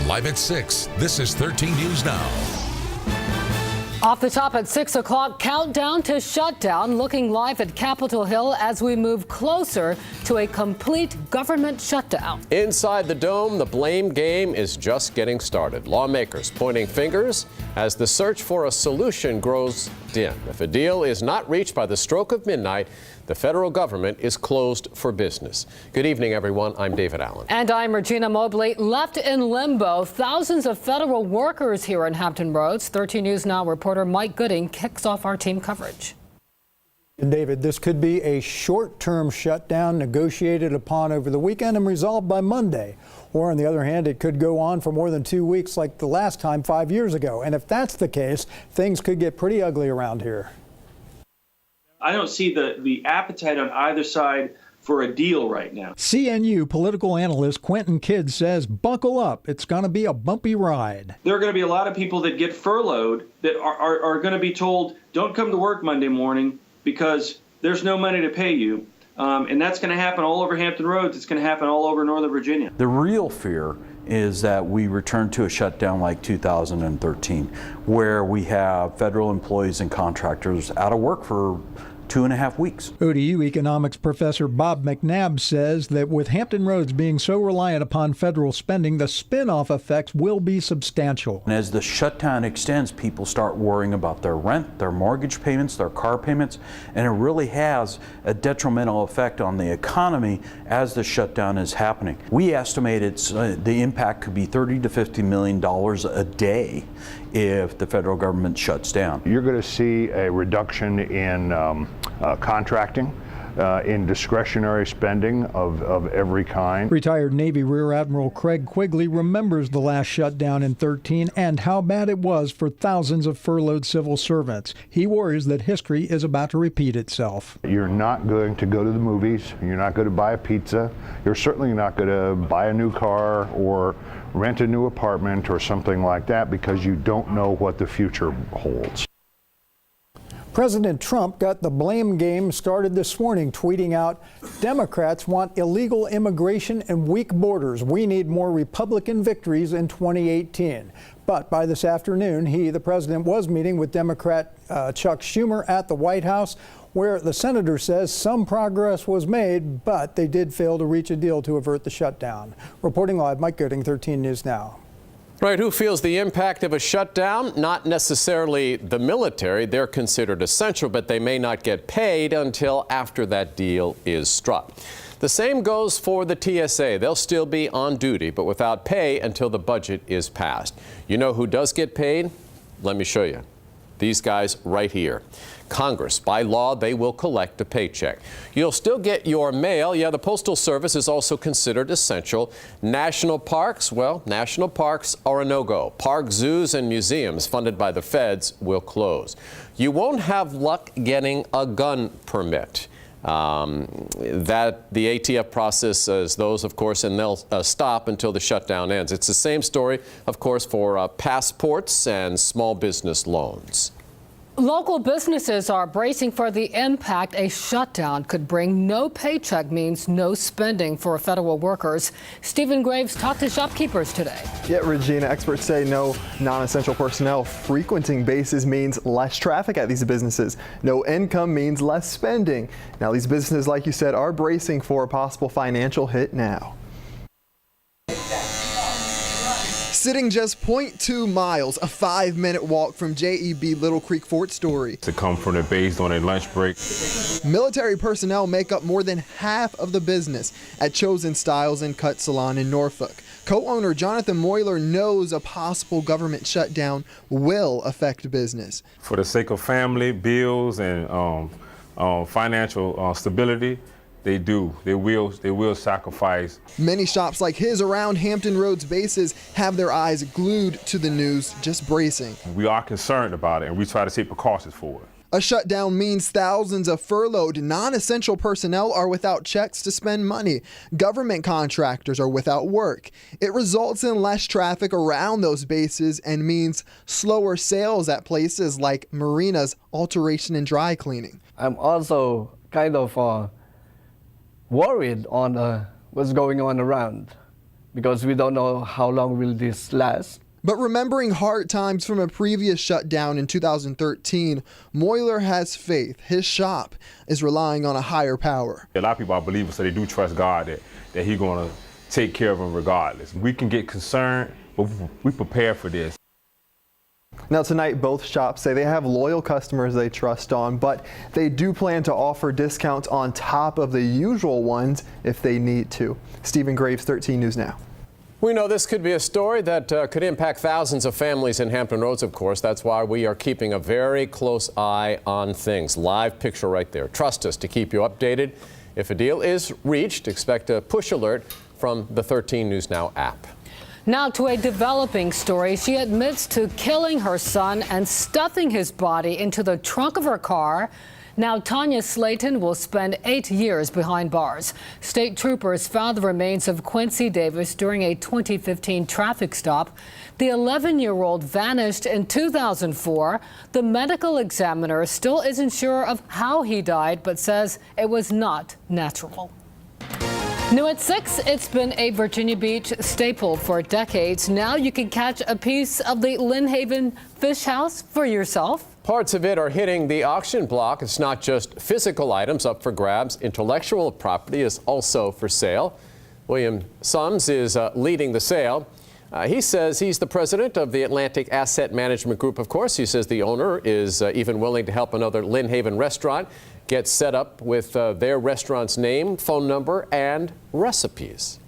Live at 6, this is 13 News Now. Off the top at 6 o'clock, countdown to shutdown, looking live at Capitol Hill as we move closer to a complete government shutdown. Inside the dome, the blame game is just getting started. Lawmakers pointing fingers as the search for a solution grows dim. If a deal is not reached by the stroke of midnight, the federal government is closed for business. Good evening, everyone. I'm David Allen. And I'm Regina Mobley. Left in limbo, thousands of federal workers here in Hampton Roads. 13 News Now reporter Mike Gooding kicks off our team coverage. And David, this could be a short-term shutdown negotiated upon over the weekend and resolved by Monday. Or on the other hand, it could go on for more than 2 weeks like the last time 5 years ago. And if that's the case, things could get pretty ugly around here. I don't see the appetite on either side for a deal right now. CNU political analyst Quentin Kidd says, buckle up. It's going to be a bumpy ride. There are going to be a lot of people that get furloughed that are going to be told, don't come to work Monday morning because there's no money to pay you. And that's going to happen all over Hampton Roads. It's going to happen all over Northern Virginia. The real fear is that we return to a shutdown like 2013, where we have federal employees and contractors out of work for 2.5 weeks. ODU economics professor Bob McNabb says that with Hampton Roads being so reliant upon federal spending, the spin-off effects will be substantial. And as the shutdown extends, people start worrying about their rent, their mortgage payments, their car payments, and it really has a detrimental effect on the economy as the shutdown is happening. We estimate the impact could be $30 to $50 million a day if the federal government shuts down. You're going to see a reduction in contracting, in discretionary spending of every kind. Retired Navy Rear Admiral Craig Quigley remembers the last shutdown in 2013 and how bad it was for thousands of furloughed civil servants. He worries that history is about to repeat itself. You're not going to go to the movies. You're not going to buy a pizza. You're certainly not going to buy a new car or rent a new apartment or something like that because you don't know what the future holds. President Trump got the blame game started this morning, tweeting out, Democrats want illegal immigration and weak borders. We need more Republican victories in 2018. But by this afternoon, the president, was meeting with Democrat Chuck Schumer at the White House, where the senator says some progress was made, but they did fail to reach a deal to avert the shutdown. Reporting live, Mike Gooding, 13 News Now. Right, who feels the impact of a shutdown? Not necessarily the military. They're considered essential, but they may not get paid until after that deal is struck. The same goes for the TSA. They'll still be on duty, but without pay until the budget is passed. You know who does get paid? Let me show you. These guys right here. Congress, by law, they will collect a paycheck. You'll still get your mail. Yeah, the Postal Service is also considered essential. National parks, well, national parks are a no-go. Parks, zoos, and museums funded by the feds will close. You won't have luck getting a gun permit. That the ATF process is those, of course, and they'll stop until the shutdown ends. It's the same story, of course, for passports and small business loans. Local businesses are bracing for the impact a shutdown could bring. No paycheck means no spending for federal workers. Stephen Graves talked to shopkeepers today. Yeah, Regina, experts say no non-essential personnel frequenting bases means less traffic at these businesses. No income means less spending. Now, these businesses, like you said, are bracing for a possible financial hit now. Sitting just 0.2 miles, a 5-minute walk from JEB Little Creek Fort Story. To come from the base on a lunch break. Military personnel make up more than half of the business at Chosen Styles and Cut Salon in Norfolk. Co-owner Jonathan Moyler knows a possible government shutdown will affect business. For the sake of family, bills, and financial stability, they will sacrifice. Many shops like his around Hampton Roads bases have their eyes glued to the news, just bracing. We are concerned about it, and we try to take precautions for it. A shutdown means thousands of furloughed, non-essential personnel are without checks to spend money. Government contractors are without work. It results in less traffic around those bases and means slower sales at places like Marina's Alteration and Dry Cleaning. I'm also kind of worried on what's going on around. because we don't know how long will this last. But remembering hard times from a previous shutdown in 2013, Moyler has faith his shop is relying on a higher power. A lot of people are believers, so they do trust God that He's going to take care of them regardless. We can get concerned, but we prepare for this. Now tonight, both shops say they have loyal customers they trust on, but they do plan to offer discounts on top of the usual ones if they need to. Stephen Graves, 13 News Now. We know this could be a story that could impact thousands of families in Hampton Roads, of course. That's why we are keeping a very close eye on things. Live picture right there. Trust us to keep you updated. If a deal is reached, expect a push alert from the 13 News Now app. Now to a developing story. She admits to killing her son and stuffing his body into the trunk of her car. Now Tanya Slayton will spend 8 years behind bars. State troopers found the remains of Quincy Davis during a 2015 traffic stop. The 11-year-old vanished in 2004. The medical examiner still isn't sure of how he died, but says it was not natural. New at 6, it's been a Virginia Beach staple for decades. Now you can catch a piece of the Lynn Haven Fish House for yourself. Parts of it are hitting the auction block. It's not just physical items up for grabs. Intellectual property is also for sale. William Sums is leading the sale. He says he's the president of the Atlantic Asset Management Group, of course. He says the owner is even willing to help another Lynn Haven restaurant get set up with their restaurant's name, phone number, and recipes.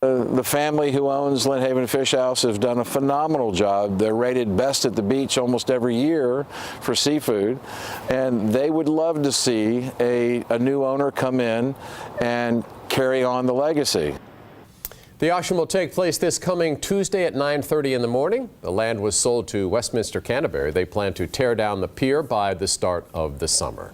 The family who owns Lynn Haven Fish House has done a phenomenal job. They're rated best at the beach almost every year for seafood, and they would love to see a new owner come in and carry on the legacy. The auction will take place this coming Tuesday at 9:30 in the morning. The land was sold to Westminster Canterbury. They plan to tear down the pier by the start of the summer.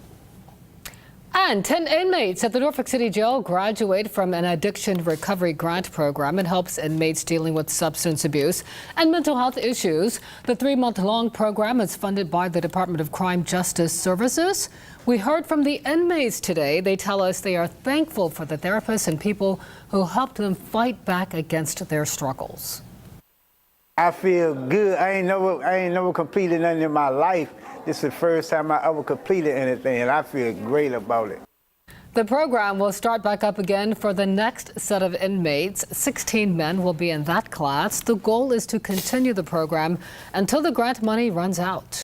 And 10 inmates at the Norfolk City Jail graduate from an addiction recovery grant program. It helps inmates dealing with substance abuse and mental health issues. The 3-month-long program is funded by the Department of Crime Justice Services. We heard from the inmates today. They tell us they are thankful for the therapists and people who helped them fight back against their struggles. I feel good. I ain't never completed nothing in my life. This is the first time I ever completed anything, and I feel great about it. The program will start back up again for the next set of inmates. 16 men will be in that class. The goal is to continue the program until the grant money runs out.